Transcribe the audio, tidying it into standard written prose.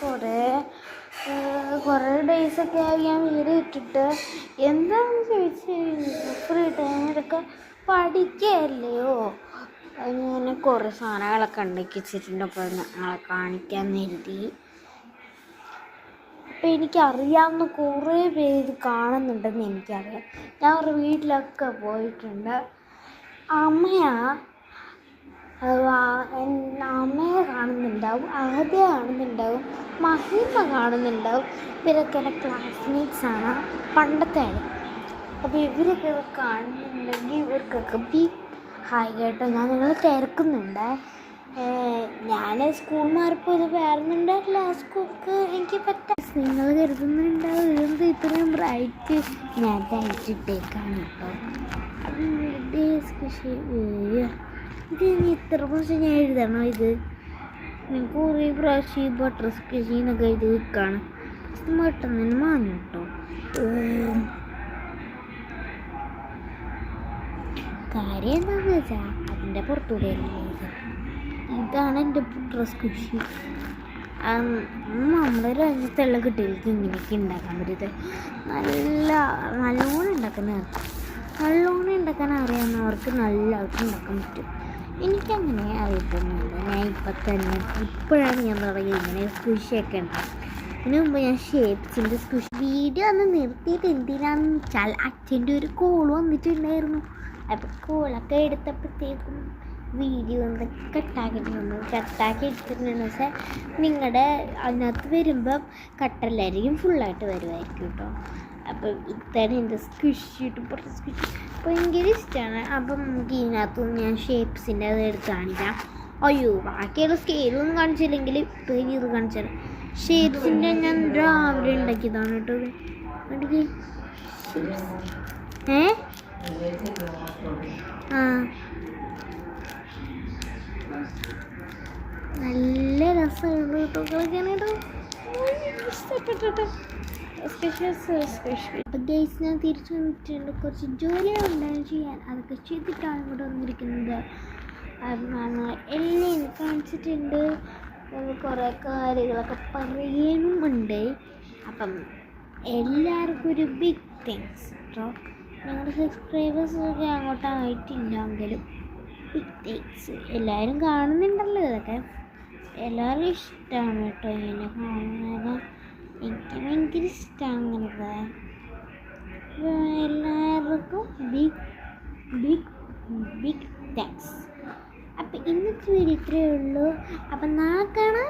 കുറേ കുറേ ഡേയ്സൊക്കെ ആയി ഞാൻ വീഡിയോ ഇട്ടിട്ട്. എന്താണെന്ന് ചോദിച്ചു ഫ്രീ ടൈമിലൊക്കെ പഠിക്കുകയല്ലയോ. അങ്ങനെ കുറേ സാധനങ്ങളൊക്കെ ഉണ്ടാക്കി വെച്ചിട്ടുണ്ട്. അപ്പോൾ ഞങ്ങളെ കാണിക്കാൻ എഴുതി. അപ്പോൾ എനിക്കറിയാവുന്ന കുറേ പേര് കാണുന്നുണ്ടെന്ന് എനിക്കറിയാം. ഞാൻ അവരുടെ വീട്ടിലൊക്കെ പോയിട്ടുണ്ട്. അമ്മയെ കാണുന്നുണ്ടാവും, ആദ്യം കാണുന്നുണ്ടാവും, മഹിമ കാണുന്നുണ്ടാവും. ഇവരൊക്കെ എൻ്റെ ക്ലാസ്മേറ്റ്സാണ്, പണ്ടത്തെ ആൾ. അപ്പോൾ ഇവരൊക്കെ കാണുന്നുണ്ടെങ്കിൽ ഇവർക്കൊക്കെ ബിഗ് ഹായ് കേട്ടോ. ഞാൻ നിങ്ങൾ തിരക്കുന്നുണ്ട്. ഞാൻ സ്കൂൾ മാറിപ്പോൾ ഇത് വേറൊന്നുണ്ടായില്ല. ആ സ്കൂൾക്ക് എനിക്ക് പറ്റാം. നിങ്ങൾ കരുതുന്നുണ്ടാവും ഇതെന്ത് ഇത്രയും ബ്രൈറ്റ്. ഞാൻ തയ്ച്ചിട്ടേക്കാണ് കേട്ടോ. ഇത് ഇത്ര പ്രാവശ്യം ഞാൻ എഴുതണോ? ഇത് കുറേ പ്രാവശ്യം ഈ ബട്ടർ സ്കെച്ചിന്നൊക്കെ എഴുതി വെക്കാണ്. പെട്ടെന്ന് തന്നെ മാഞ്ഞു കേട്ടോ. കാര്യം എന്താണെന്ന് വെച്ചാൽ അതിൻ്റെ പുറത്തൂടെയല്ലേ ഇത്. ഇതാണ് എൻ്റെ ബട്ടർ സ്കെച്ച്. നമ്മുടെ രാജ്യത്തുള്ള കുട്ടികൾക്ക് ഇങ്ങനെയൊക്കെ ഉണ്ടാക്കാൻ പറ്റിയത്. നല്ലോണം ഉണ്ടാക്കാൻ അറിയാവുന്നവർക്ക് നല്ലതായിട്ട് ഉണ്ടാക്കാൻ പറ്റും. എനിക്കങ്ങനെ അറിയത്തൊന്നുമില്ല. ഞാൻ ഇപ്പോഴാണ് ഞാൻ തുടങ്ങി ഇങ്ങനെ സ്കുഷിയൊക്കെ ഉണ്ടാകും. ഇതിനു മുമ്പ് ഞാൻ ഷേപ്സിൻ്റെ സ്കുഷ് വീഡിയോ ഒന്ന് നിർത്തിയിട്ട് എന്തിനാണെന്ന് വെച്ചാൽ അച്ഛൻ്റെ ഒരു കോൾ വന്നിട്ടുണ്ടായിരുന്നു. അപ്പോൾ കോളൊക്കെ എടുത്തപ്പോഴത്തേക്കും വീഡിയോ ഒന്ന് കട്ടാക്കി എടുത്തിട്ടുണ്ടെന്ന് വെച്ചാൽ നിങ്ങളുടെ അതിനകത്ത് വരുമ്പം കട്ടല്ലായിരിക്കും, ഫുള്ളായിട്ട് വരുമായിരിക്കും കേട്ടോ. അപ്പം ഇതാണ് എൻ്റെ സ്കുഷിട്ട് പുറത്ത് സ്കുഷ് ഭയങ്കര ഇഷ്ടമാണ്. അപ്പം നമുക്ക് ഇതിനകത്തൊന്നും ഞാൻ ഷേപ്സിൻ്റെ അത് എടുത്ത് കാണിക്കാം. അയ്യോ ബാക്കിയുള്ള സ്കെയിലൊന്നും കാണിച്ചില്ലെങ്കിൽ ഇപ്പോൾ ഇത് കാണിച്ചാൽ ഷേപ്സിൻ്റെ ഞാൻ രാവിലെ ഉണ്ടാക്കിയതാണ് കേട്ടോ. നല്ല രസമുണ്ട് കേട്ടോ കളിക്കാനായിട്ട്. ഇഷ്ടപ്പെട്ടോ സ്പെഷ്യൽ. അപ്പം ഗൈസ് ഞാൻ തിരിച്ചു വന്നിട്ടുണ്ട്. കുറച്ച് ജോലികളുണ്ടായിരുന്നു ചെയ്യാൻ. അതൊക്കെ ചെയ്തിട്ടാണ് ഇവിടെ വന്നിരിക്കുന്നത്. എല്ലാം കാണിച്ചിട്ടുണ്ട്. കുറേ കാര്യങ്ങളൊക്കെ പറയാനുമുണ്ട്. അപ്പം എല്ലാവർക്കും ഒരു ബിഗ് താങ്ക്സ് കേട്ടോ. ഞങ്ങളുടെ സബ്സ്ക്രൈബേഴ്സൊക്കെ അങ്ങോട്ടായിട്ടില്ലെങ്കിലും ബിഗ് താങ്ക്സ്. എല്ലാവരും കാണുന്നുണ്ടല്ലോ ഇതൊക്കെ. എല്ലാവരും ഇഷ്ടമാണ് കേട്ടോ ഇങ്ങനെ കാണുന്നത്. എനിക്ക് ഭയങ്കര ഇഷ്ടമാണ് ഇങ്ങനത്തെ. എല്ലാവർക്കും ബിഗ് താങ്ക്സ്. അപ്പം ഇന്നത്തെ വീഡിയോ ഇത്രയേ ഉള്ളൂ. അപ്പം നാളെ കാണാം.